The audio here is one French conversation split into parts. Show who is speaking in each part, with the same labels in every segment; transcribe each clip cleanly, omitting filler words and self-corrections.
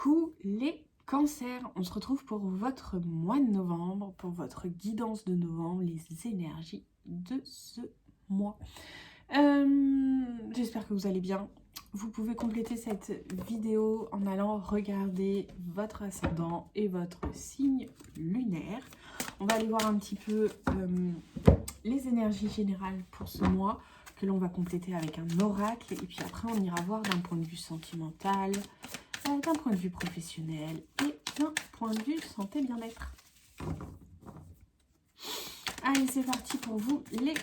Speaker 1: Coucou les cancers, on se retrouve pour votre mois de novembre, pour votre guidance de novembre, les énergies de ce mois. J'espère que vous allez bien. Vous pouvez compléter cette vidéo en allant regarder votre ascendant et votre signe lunaire. On va aller voir un petit peu les énergies générales pour ce mois que l'on va compléter avec un oracle. Et puis après, on ira voir d'un point de vue sentimental, d'un point de vue professionnel et d'un point de vue santé bien-être. Allez, c'est parti pour vous les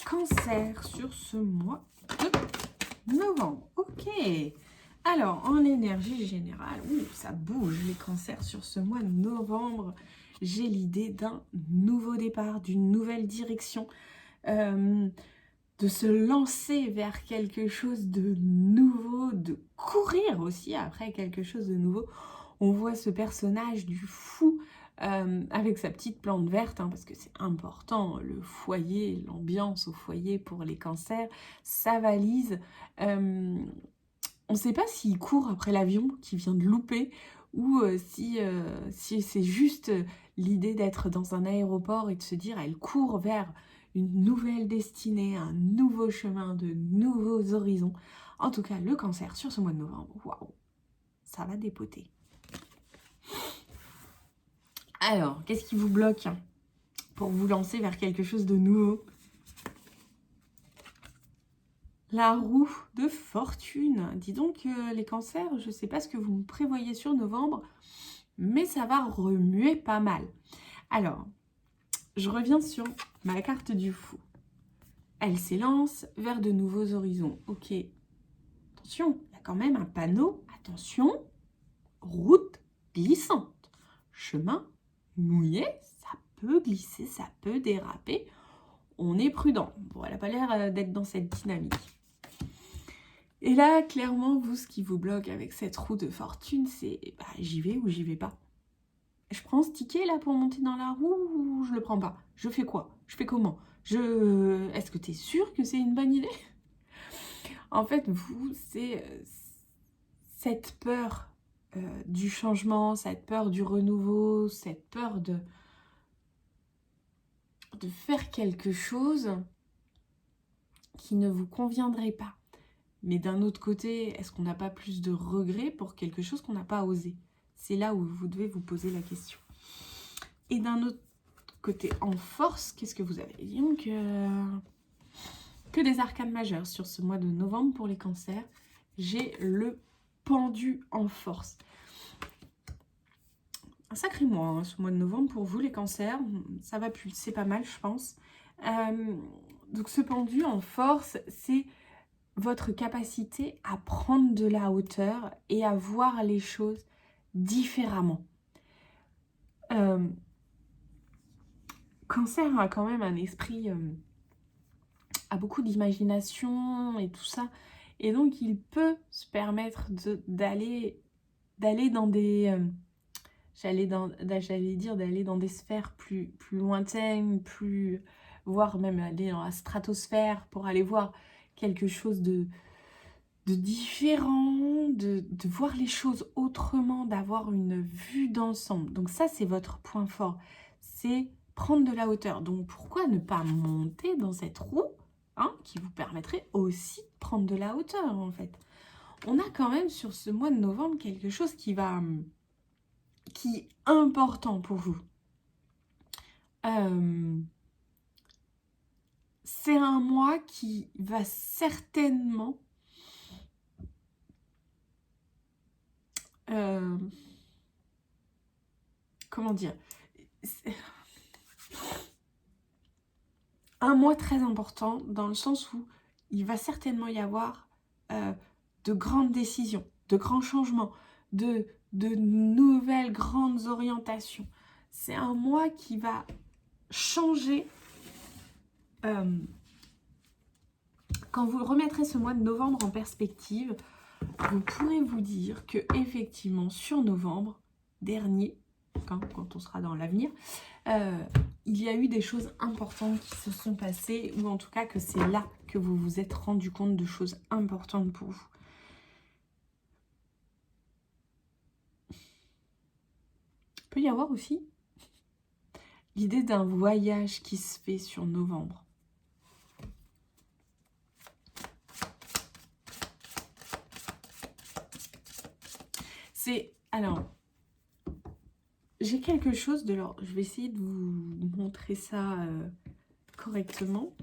Speaker 1: cancers sur ce mois de novembre. Ok, alors en énergie générale, ça bouge les cancers sur ce mois de novembre. J'ai l'idée d'un nouveau départ, d'une nouvelle direction, de se lancer vers quelque chose de nouveau, de courir aussi après quelque chose de nouveau. On voit ce personnage du fou avec sa petite plante verte, parce que c'est important, le foyer, l'ambiance au foyer pour les cancers, sa valise. On ne sait pas s'il court après l'avion qui vient de louper ou si c'est juste l'idée d'être dans un aéroport et de se dire elle court vers une nouvelle destinée, un nouveau chemin, de nouveaux horizons. En tout cas, le cancer sur ce mois de novembre, waouh, ça va dépoter. Alors, qu'est-ce qui vous bloque pour vous lancer vers quelque chose de nouveau? La roue de fortune. Dis donc, les cancers, je ne sais pas ce que vous me prévoyez sur novembre, mais ça va remuer pas mal. Alors, je reviens sur ma carte du fou. Elle s'élance vers de nouveaux horizons. Ok, attention, il y a quand même un panneau. Attention, route glissante. Chemin mouillé, ça peut glisser, ça peut déraper. On est prudent. Bon, elle n'a pas l'air d'être dans cette dynamique. Et là, clairement, vous, ce qui vous bloque avec cette roue de fortune, c'est j'y vais ou j'y vais pas. Je prends ce ticket là pour monter dans la roue ou je le prends pas? Je fais quoi? Je fais comment? Est-ce que tu es sûr que c'est une bonne idée? En fait, vous, c'est cette peur du changement, cette peur du renouveau, cette peur de faire quelque chose qui ne vous conviendrait pas. Mais d'un autre côté, est-ce qu'on n'a pas plus de regrets pour quelque chose qu'on n'a pas osé? C'est là où vous devez vous poser la question. Et d'un autre côté, en force, qu'est-ce que vous avez? Donc, que des arcanes majeures sur ce mois de novembre pour les cancers. J'ai le pendu en force. Un sacré mois, ce mois de novembre pour vous les cancers. Ça va pulser pas mal, je pense. Donc ce pendu en force, c'est votre capacité à prendre de la hauteur et à voir les choses différemment. Cancer a quand même un esprit, a beaucoup d'imagination et tout ça. Et donc il peut se permettre d'aller dans des... J'allais dire d'aller dans des sphères plus lointaines, voire même aller dans la stratosphère pour aller voir quelque chose de différent, de voir les choses autrement, d'avoir une vue d'ensemble. Donc ça, c'est votre point fort, c'est prendre de la hauteur. Donc pourquoi ne pas monter dans cette roue qui vous permettrait aussi de prendre de la hauteur en fait. On a quand même sur ce mois de novembre quelque chose qui est important pour vous. C'est un mois qui va certainement comment dire, un mois très important dans le sens où il va certainement y avoir de grandes décisions, de grands changements, de nouvelles grandes orientations. C'est un mois qui va changer. Quand vous remettrez ce mois de novembre en perspective, vous pourrez vous dire que effectivement sur novembre dernier, quand on sera dans l'avenir, il y a eu des choses importantes qui se sont passées, ou en tout cas que c'est là que vous vous êtes rendu compte de choses importantes pour vous. peut y avoir aussi l'idée d'un voyage qui se fait sur novembre. Alors, j'ai quelque chose de l'ordre. Je vais essayer de vous montrer ça correctement.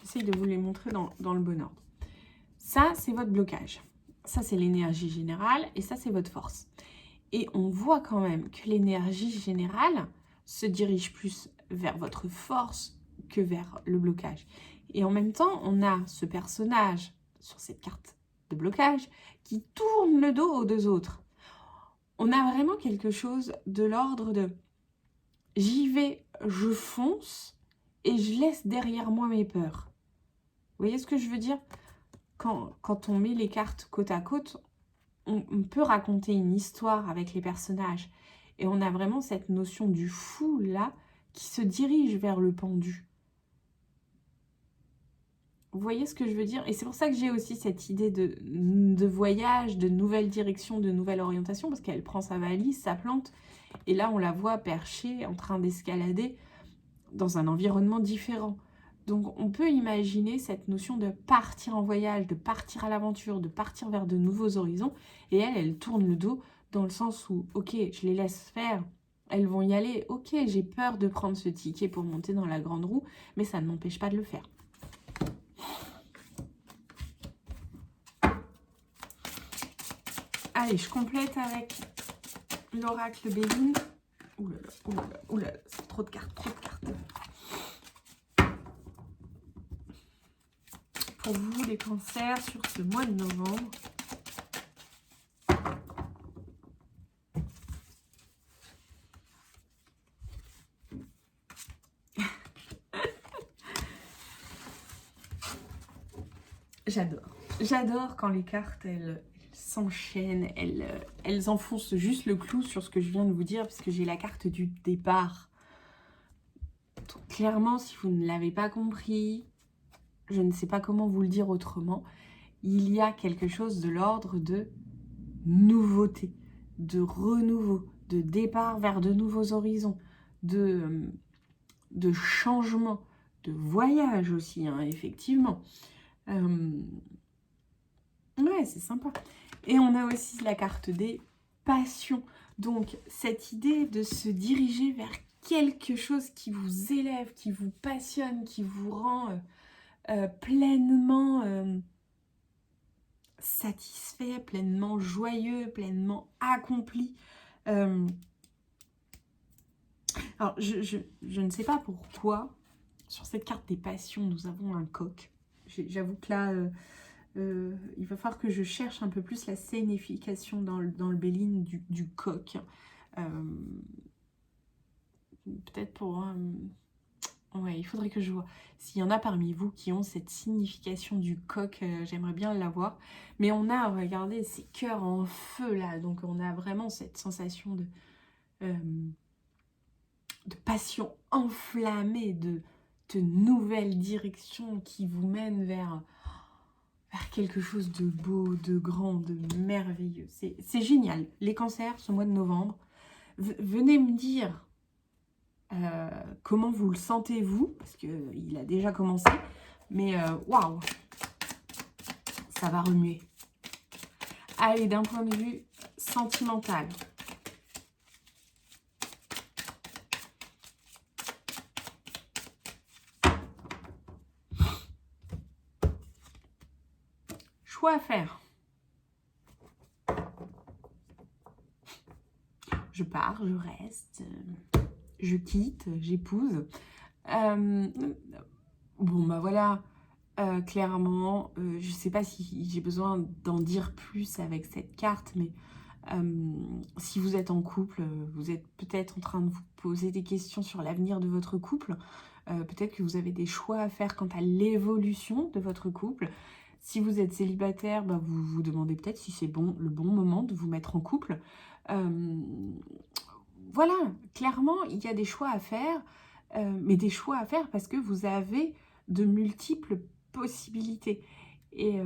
Speaker 1: J'essaye de vous les montrer dans le bon ordre. Ça, c'est votre blocage. Ça, c'est l'énergie générale et ça, c'est votre force. Et on voit quand même que l'énergie générale se dirige plus vers votre force que vers le blocage. Et en même temps, on a ce personnage sur cette carte de blocage qui tourne le dos aux deux autres. On a vraiment quelque chose de l'ordre de j'y vais, je fonce et je laisse derrière moi mes peurs. Vous voyez ce que je veux dire? Quand on met les cartes côte à côte, on peut raconter une histoire avec les personnages. Et on a vraiment cette notion du fou là qui se dirige vers le pendu. Vous voyez ce que je veux dire? Et c'est pour ça que j'ai aussi cette idée de voyage, de nouvelle direction, de nouvelle orientation, parce qu'elle prend sa valise, sa plante, et là on la voit perchée, en train d'escalader dans un environnement différent. Donc on peut imaginer cette notion de partir en voyage, de partir à l'aventure, de partir vers de nouveaux horizons, et elle tourne le dos dans le sens où, ok, je les laisse faire, elles vont y aller, ok, j'ai peur de prendre ce ticket pour monter dans la grande roue, mais ça ne m'empêche pas de le faire. Allez, je complète avec l'oracle Béline. Ouh là là, ouh là là, ouh là là, c'est trop de cartes, trop de cartes. Pour vous, les cancers, sur ce mois de novembre. J'adore quand les cartes, elles s'enchaînent, elles enfoncent juste le clou sur ce que je viens de vous dire, parce que j'ai la carte du départ. Donc, clairement, si vous ne l'avez pas compris, je ne sais pas comment vous le dire autrement, il y a quelque chose de l'ordre de nouveauté, de renouveau, de départ vers de nouveaux horizons, de changement, de voyage aussi, hein, effectivement. Ouais, c'est sympa. Et on a aussi la carte des passions. Donc, cette idée de se diriger vers quelque chose qui vous élève, qui vous passionne, qui vous rend pleinement satisfait, pleinement joyeux, pleinement accompli. Alors, je ne sais pas pourquoi, sur cette carte des passions, nous avons un coq. J'avoue que là, il va falloir que je cherche un peu plus la signification dans le Béline du coq. Peut-être pour... ouais, il faudrait que je vois. S'il y en a parmi vous qui ont cette signification du coq, j'aimerais bien l'avoir. Mais on a, regardez, ces cœurs en feu là. Donc on a vraiment cette sensation de passion enflammée, de nouvelles directions qui vous mènent vers quelque chose de beau, de grand, de merveilleux. C'est génial. Les cancers, ce mois de novembre, venez me dire comment vous le sentez vous, parce qu'il a déjà commencé, mais waouh, ça va remuer. Allez, d'un point de vue sentimental. Choix à faire. Je pars, je reste, je quitte, j'épouse. Bon, bah voilà, clairement, je ne sais pas si j'ai besoin d'en dire plus avec cette carte, mais si vous êtes en couple, vous êtes peut-être en train de vous poser des questions sur l'avenir de votre couple. Peut-être que vous avez des choix à faire quant à l'évolution de votre couple. Si vous êtes célibataire, bah vous vous demandez peut-être si c'est le bon moment de vous mettre en couple. Voilà, clairement, il y a des choix à faire, mais des choix à faire parce que vous avez de multiples possibilités. Et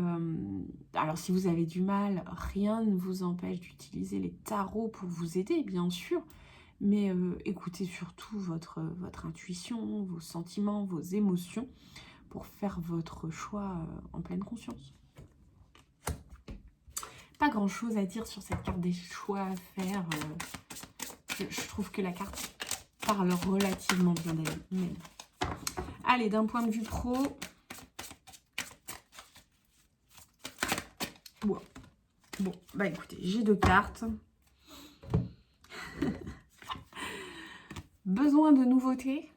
Speaker 1: Alors, si vous avez du mal, rien ne vous empêche d'utiliser les tarots pour vous aider, bien sûr. Mais écoutez surtout votre intuition, vos sentiments, vos émotions pour faire votre choix en pleine conscience. Pas grand-chose à dire sur cette carte des choix à faire. Je trouve que la carte parle relativement bien d'elle-même. Allez, d'un point de vue pro... Bon, bah écoutez, j'ai 2 cartes. Besoin de nouveautés.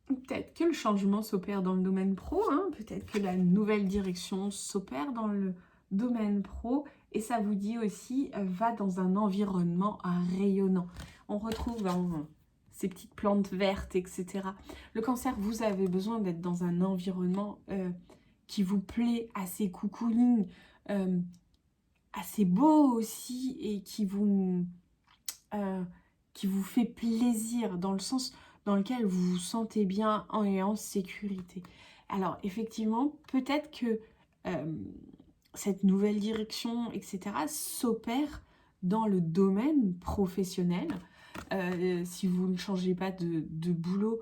Speaker 1: Peut-être que le changement s'opère dans le domaine pro, hein. Peut-être que la nouvelle direction s'opère dans le domaine pro. Et ça vous dit aussi, va dans un environnement rayonnant. On retrouve ces petites plantes vertes, etc. Le cancer, vous avez besoin d'être dans un environnement qui vous plaît, assez cocooning, assez beau aussi, et qui vous fait plaisir, dans le sens dans lequel vous vous sentez bien et en sécurité. Alors effectivement, peut-être que cette nouvelle direction, etc., s'opère dans le domaine professionnel. Si vous ne changez pas de boulot,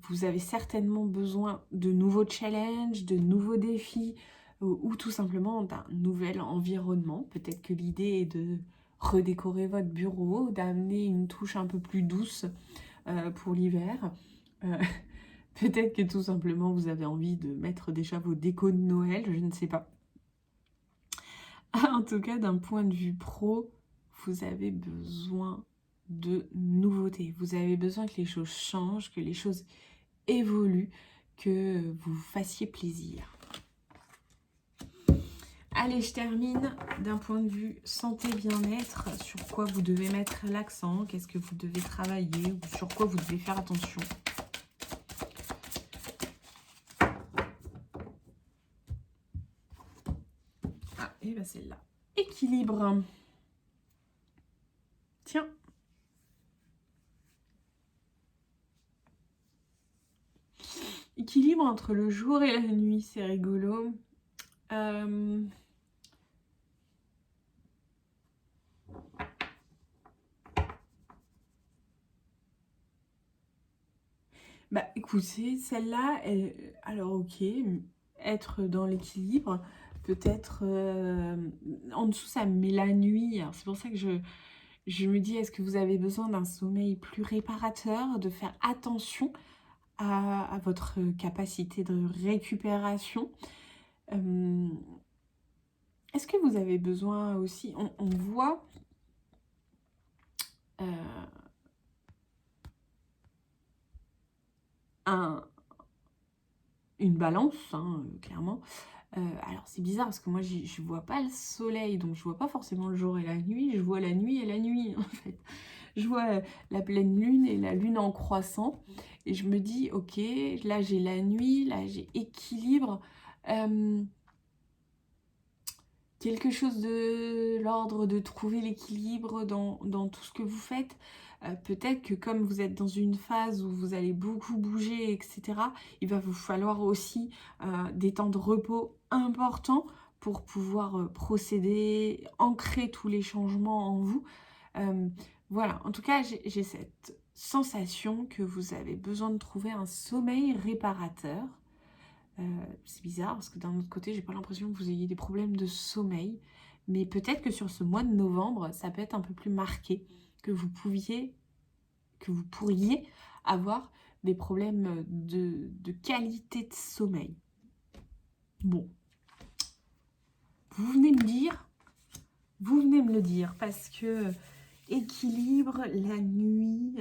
Speaker 1: vous avez certainement besoin de nouveaux challenges, de nouveaux défis, ou tout simplement d'un nouvel environnement. Peut-être que l'idée est de redécorer votre bureau, d'amener une touche un peu plus douce pour l'hiver. Peut-être que tout simplement vous avez envie de mettre déjà vos décos de Noël, je ne sais pas. En tout cas, d'un point de vue pro, vous avez besoin de nouveautés. Vous avez besoin que les choses changent, que les choses évoluent, que vous vous fassiez plaisir. Allez, je termine d'un point de vue santé, bien-être, sur quoi vous devez mettre l'accent, qu'est-ce que vous devez travailler, ou sur quoi vous devez faire attention. Ah, et bien celle-là. Équilibre. Tiens. Équilibre entre le jour et la nuit, c'est rigolo. Bah écoutez, celle-là, alors ok, être dans l'équilibre, peut-être en dessous ça me met la nuit. C'est pour ça que je me dis, est-ce que vous avez besoin d'un sommeil plus réparateur, de faire attention à votre capacité de récupération. Est-ce que vous avez besoin aussi, on voit une balance, hein, clairement. Alors c'est bizarre parce que moi je vois pas le soleil, donc je vois pas forcément le jour et la nuit, je vois la nuit et la nuit en fait. Je vois la pleine lune et la lune en croissant et je me dis ok, là j'ai la nuit, là j'ai équilibre, quelque chose de l'ordre de trouver l'équilibre dans tout ce que vous faites. Peut-être que comme vous êtes dans une phase où vous allez beaucoup bouger, etc., il va vous falloir aussi des temps de repos importants pour pouvoir procéder, ancrer tous les changements en vous. Voilà, en tout cas, j'ai cette sensation que vous avez besoin de trouver un sommeil réparateur. C'est bizarre parce que d'un autre côté, j'ai pas l'impression que vous ayez des problèmes de sommeil. Mais peut-être que sur ce mois de novembre, ça peut être un peu plus marqué, que vous pourriez avoir des problèmes de qualité de sommeil. Bon. Vous venez me le dire, parce que équilibre, la nuit,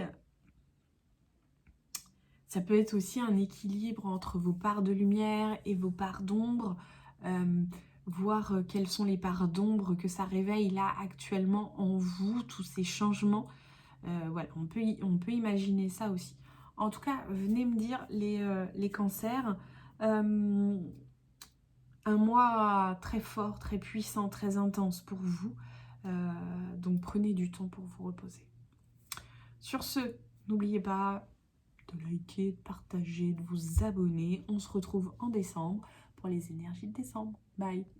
Speaker 1: ça peut être aussi un équilibre entre vos parts de lumière et vos parts d'ombre, voir quelles sont les parts d'ombre que ça réveille là actuellement en vous, tous ces changements. Voilà, on peut imaginer ça aussi. En tout cas, venez me dire les cancers. Un mois très fort, très puissant, très intense pour vous. Donc prenez du temps pour vous reposer. Sur ce, n'oubliez pas de liker, de partager, de vous abonner. On se retrouve en décembre pour les énergies de décembre. Bye!